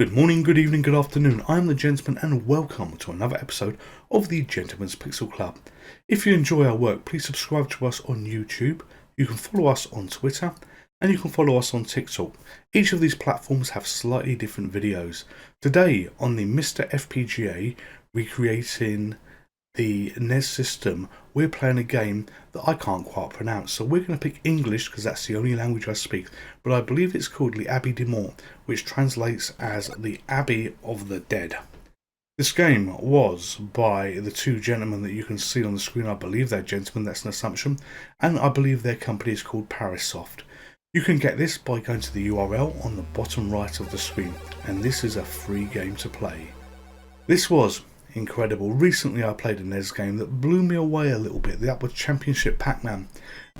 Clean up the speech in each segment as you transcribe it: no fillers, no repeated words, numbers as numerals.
Good morning, good evening, good afternoon. I'm the Gentleman and welcome to another episode of the Gentleman's Pixel Club. If you enjoy our work, please subscribe to us on YouTube. You can follow us on Twitter and you can follow us on TikTok. Each of these platforms have slightly different videos. Today on the MiSTer FPGA, recreating the NES system, we're playing a game that I can't quite pronounce, so we're going to pick English because that's the only language I speak, but I believe it's called the Abbey de Morts, which translates as the Abbey of the Dead. This game was by the two gentlemen that you can see on the screen. I believe they're gentlemen, that's an assumption, and I believe their company is called Parasoft. You can get this by going to the URL on the bottom right of the screen, and this is a free game to play. This was incredible. Recently I played a NES game that blew me away a little bit. That was Championship Pac-Man,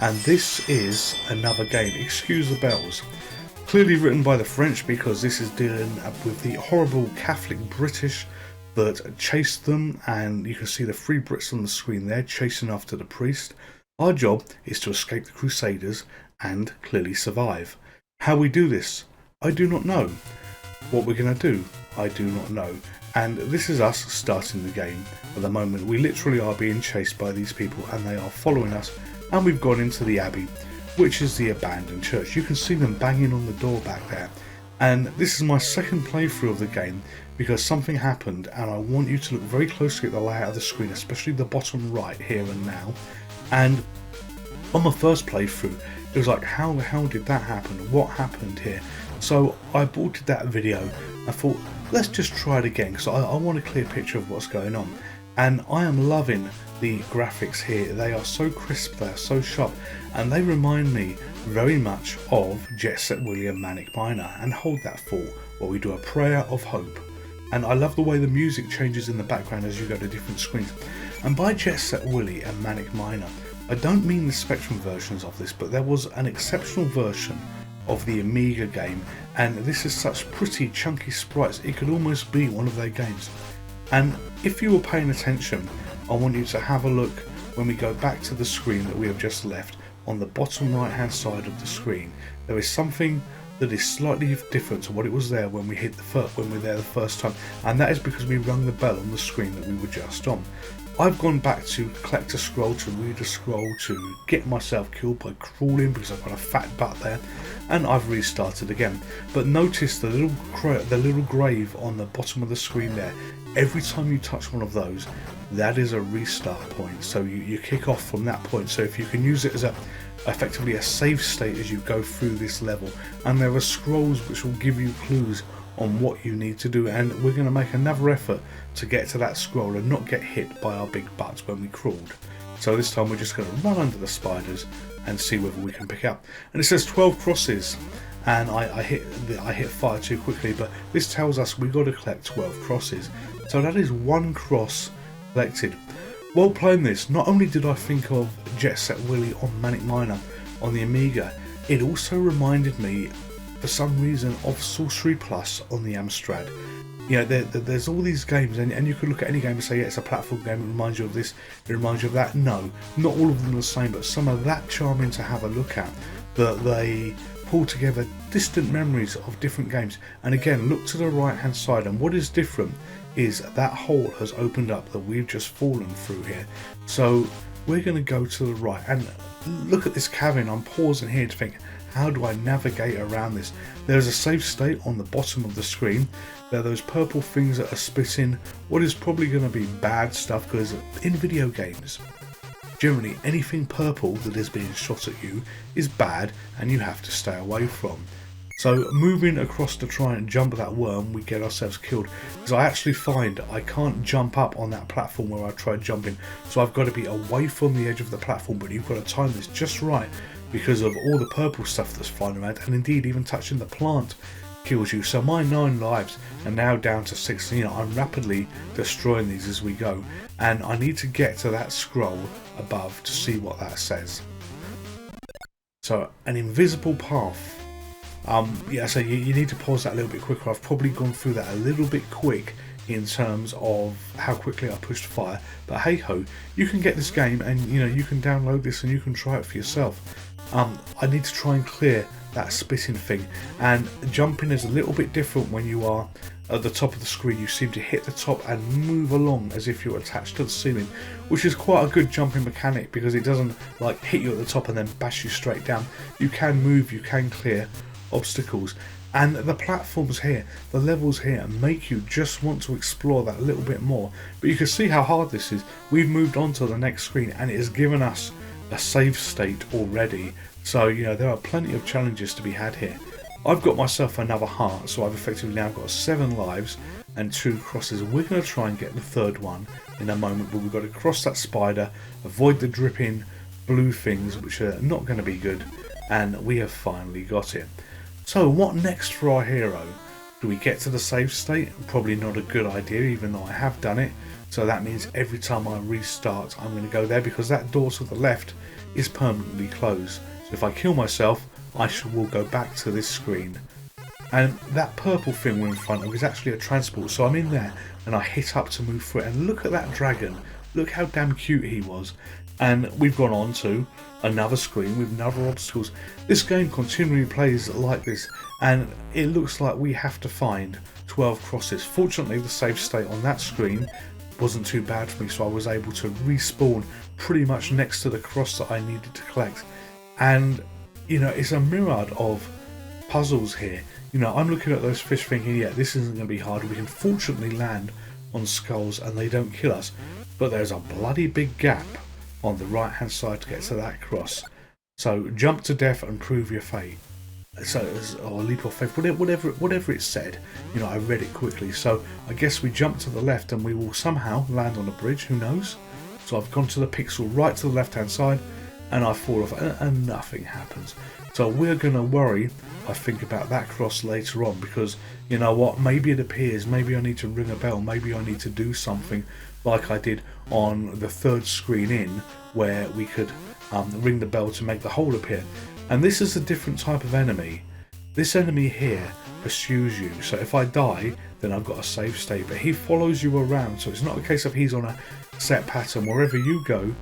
and this is another game, excuse the bells, clearly written by the French because this is dealing with the horrible Catholic British that chased them, and you can see the three Brits on the screen there chasing after the priest. Our job is to escape the Crusaders and clearly survive. How we do this, I do not know. What we're going to do, I do not know. And this is us starting the game. At the moment we literally are being chased by these people and they are following us, and we've gone into the Abbey, which is the abandoned church. You can see them banging on the door back there, and this is my second playthrough of the game because something happened, and I want you to look very closely at the layout of the screen, especially the bottom right here and now. And on my first playthrough it was like, how the hell did that happen? What happened here? So I aborted that video. I thought, let's just try it again because I want a clear picture of what's going on. And I am loving the graphics here. They are so crisp, they are so sharp, and they remind me very much of Jet Set Willy and Manic Miner and Hold That Thought, where we do a prayer of hope. And I love the way the music changes in the background as you go to different screens. And by Jet Set Willy and Manic Miner, I don't mean the Spectrum versions of this, but there was an exceptional version of the Amiga game, and this is such pretty chunky sprites, it could almost be one of their games. And if you were paying attention, I want you to have a look when we go back to the screen that we have just left. On the bottom right hand side of the screen there is something that is slightly different to what it was there when we were there the first time, and that is because we rung the bell on the screen that we were just on. I've gone back to collect a scroll, to read a scroll, to get myself killed by crawling because I've got a fat butt there, and I've restarted again. But notice the little grave on the bottom of the screen there. Every time you touch one of those, that is a restart point, so you kick off from that point. So if you can use it as effectively a save state as you go through this level, and there are scrolls which will give you clues on what you need to do, and we're going to make another effort to get to that scroll and not get hit by our big butts when we crawled. So this time we're just going to run under the spiders and see whether we can pick up. And it says 12 crosses, and I hit fire too quickly, but this tells us we got to collect 12 crosses. So that is one cross collected. While playing this, not only did I think of Jet Set Willy on Manic Miner on the Amiga, it also reminded me for some reason of Sorcery Plus on the Amstrad. You know, there's all these games, and you could look at any game and say, yeah, it's a platform game, it reminds you of this, it reminds you of that. No, not all of them are the same, but some are that charming to have a look at that they pull together distant memories of different games. And again, look to the right hand side, and what is different is that hole has opened up that we've just fallen through here. So we're going to go to the right, and look at this cavern. I'm pausing here to think, how do I navigate around this? There's a save state on the bottom of the screen. There are those purple things that are spitting what is probably going to be bad stuff, because in video games, generally anything purple that is being shot at you is bad and you have to stay away from. So moving across to try and jump that worm, we get ourselves killed, because I actually find I can't jump up on that platform where I tried jumping, so I've got to be away from the edge of the platform. But you've got to time this just right because of all the purple stuff that's flying around, and indeed even touching the plant kills you. So my 9 lives are now down to 6. You know, I'm rapidly destroying these as we go, and I need to get to that scroll above to see what that says. So an invisible path. Yeah, so you need to pause that a little bit quicker. I've probably gone through that a little bit quick in terms of how quickly I pushed fire, but hey ho, you can get this game, and you know, you can download this and you can try it for yourself. I need to try and clear that spitting thing. And jumping is a little bit different when you are at the top of the screen. You seem to hit the top and move along as if you're attached to the ceiling, which is quite a good jumping mechanic because it doesn't like hit you at the top and then bash you straight down. You can move, you can clear obstacles. And the platforms here, the levels here, make you just want to explore that a little bit more. But you can see how hard this is. We've moved on to the next screen and it has given us a save state already. So, you know, there are plenty of challenges to be had here. I've got myself another heart, so I've effectively now got 7 lives and 2 crosses. We're going to try and get the third one in a moment, but we've got to cross that spider, avoid the dripping blue things, which are not going to be good, and we have finally got it. So what next for our hero? Do we get to the save state? Probably not a good idea, even though I have done it. So that means every time I restart, I'm going to go there because that door to the left is permanently closed. So if I kill myself, will go back to this screen. And that purple thing we're in front of is actually a transport. So I'm in there and I hit up to move through it. And look at that dragon. Look how damn cute he was. And we've gone on to another screen with another obstacles. This game continually plays like this, and it looks like we have to find 12 crosses. Fortunately, the save state on that screen wasn't too bad for me, so I was able to respawn pretty much next to the cross that I needed to collect. And you know, it's a myriad of puzzles here. You know, I'm looking at those fish thinking, yeah, this isn't going to be hard. We can fortunately land on skulls and they don't kill us, but there's a bloody big gap on the right hand side to get to that cross. So jump to death and prove your fate. So, or leap of faith, whatever it said. You know, I read it quickly. So I guess we jump to the left and we will somehow land on a bridge. Who knows? So I've gone to the pixel right to the left hand side and I fall off and nothing happens. So we're going to worry, I think, about that cross later on because, you know what, maybe it appears, maybe I need to ring a bell, maybe I need to do something like I did on the third screen in where we could ring the bell to make the hole appear. And this is a different type of enemy. This enemy here pursues you, so if I die then I've got a save state, but he follows you around, so it's not a case of he's on a set pattern. Wherever you go,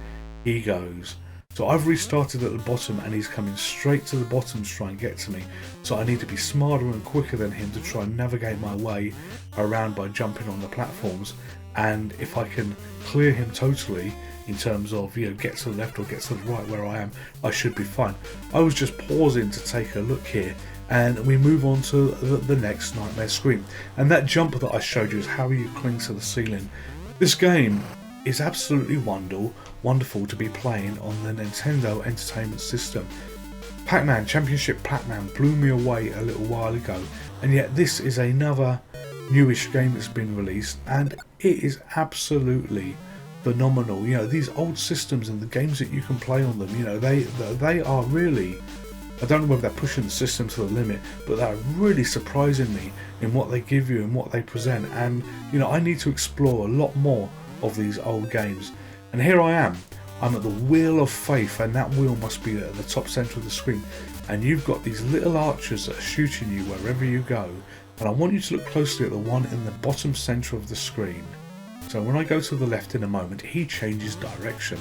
he goes. So I've restarted at the bottom and he's coming straight to the bottom to try and get to me. So I need to be smarter and quicker than him to try and navigate my way around by jumping on the platforms. And if I can clear him totally in terms of, you know, get to the left or get to the right where I am, I should be fine. I was just pausing to take a look here and we move on to the next nightmare screen. And that jump that I showed you is how you cling to the ceiling. This game is absolutely wonderful to be playing on the Nintendo Entertainment System. Pac-Man Championship Pac-Man blew me away a little while ago, and yet this is another newish game that's been released and it is absolutely phenomenal. You know, these old systems and the games that you can play on them, you know, they are really, I don't know whether they're pushing the system to the limit, but they're really surprising me in what they give you and what they present. And you know, I need to explore a lot more of these old games. And here I am, I'm at the wheel of faith, and that wheel must be at the top centre of the screen, and you've got these little archers that are shooting you wherever you go, and I want you to look closely at the one in the bottom centre of the screen. So when I go to the left in a moment, he changes direction.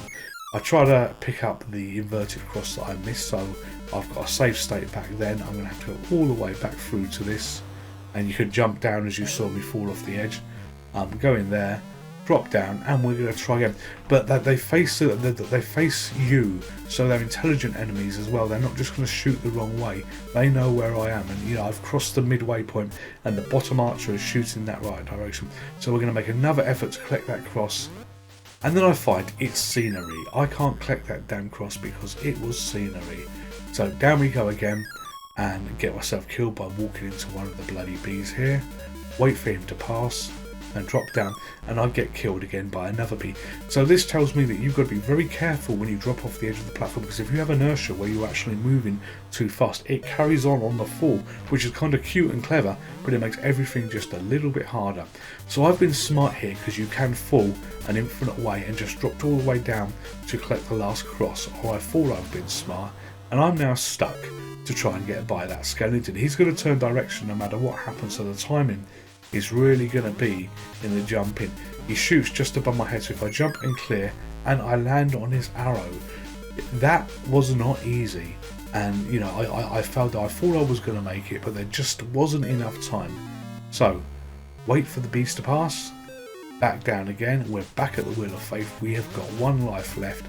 I try to pick up the inverted cross that I missed, so I've got a save state back then. I'm going to have to go all the way back through to this, and you can jump down as you saw me fall off the edge. Go in there, drop down, and we're going to try again. But they face you, so they're intelligent enemies as well. They're not just going to shoot the wrong way. They know where I am, and you know, I've crossed the midway point, and the bottom archer is shooting that right direction. So we're going to make another effort to collect that cross, and then I find it's scenery. I can't collect that damn cross because it was scenery. So down we go again, and get myself killed by walking into one of the bloody bees here. Wait for him to pass and drop down, and I get killed again by another bee. So this tells me that you've got to be very careful when you drop off the edge of the platform, because if you have inertia where you're actually moving too fast, it carries on the fall, which is kind of cute and clever, but it makes everything just a little bit harder. So I've been smart here, because you can fall an infinite way and just dropped all the way down to collect the last cross, or I thought I've been smart, and I'm now stuck to try and get by that skeleton. He's going to turn direction no matter what happens, so the timing is really going to be in the jumping. He shoots just above my head, so if I jump and clear and I land on his arrow, that was not easy. and you know, I felt I thought I was going to make it, but there just wasn't enough time. So wait for the beast to pass, back down again. We're back at the Wheel of Faith. We have got 1 life left,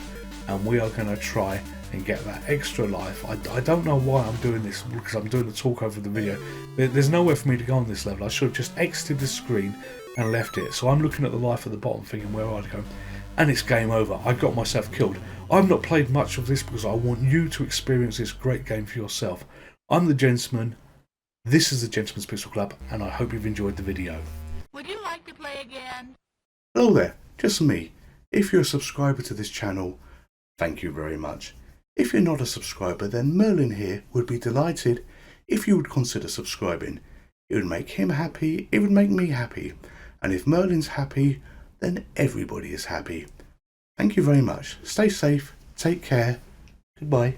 and we are going to try and get that extra life. I don't know why I'm doing this, because I'm doing the talk over the video. There's nowhere for me to go on this level. I should have just exited the screen and left it. So I'm looking at the life at the bottom thinking where I'd go, and it's game over. I got myself killed. I've not played much of this because I want you to experience this great game for yourself. I'm the Gentleman. This is the Gentleman's Pixel Club, and I hope you've enjoyed the video. Would you like to play again? Hello there, just me. If you're a subscriber to this channel, thank you very much. If you're not a subscriber, then Merlin here would be delighted if you would consider subscribing. It would make him happy, it would make me happy. And if Merlin's happy, then everybody is happy. Thank you very much. Stay safe, take care, goodbye.